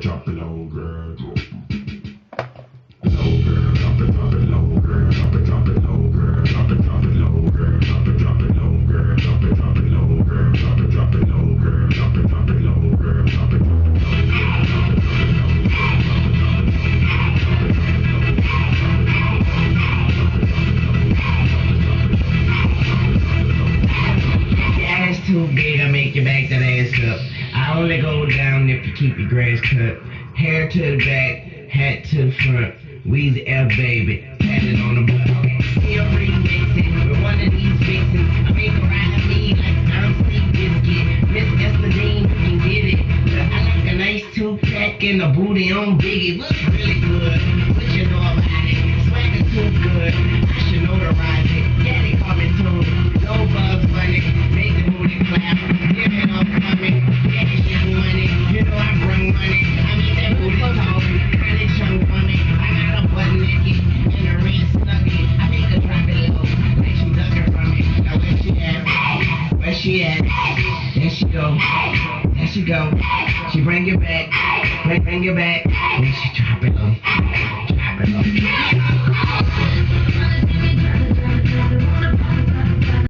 Drop it low, girl. Low, girl. Drop it low, girl. Drop it low, girl. Drop it low, girl. Drop it low, girl. Drop it low, girl. Drop it low, girl. Drop it low, girl. Drop it low, too big, I make your back that ass up. I only go down if you keep your grass cut. Hair to the back, hat to the front. Weezy F baby, pat it on the butt. Feel free mixing with one of these fixins. I make her ride me like I'm Sleep Biscuit. Miss Espadine, you can get it. I like a nice two-pack and a booty on Biggie. Looks really good. What you know about it? Swagger too good. I should notarize it. Yeah, they call me too. No Bugs Bunny. Make the booty clap. Give it up for me. Yeah, it's your money. You know I bring money. I mean that booty talk. Kinda chunk for me. I got a butt naked and a red snuggie. I make her drop it low. Like she ducking from me. Now where she at? Where she at? There she go. There she go. She bring it back. Bring it back.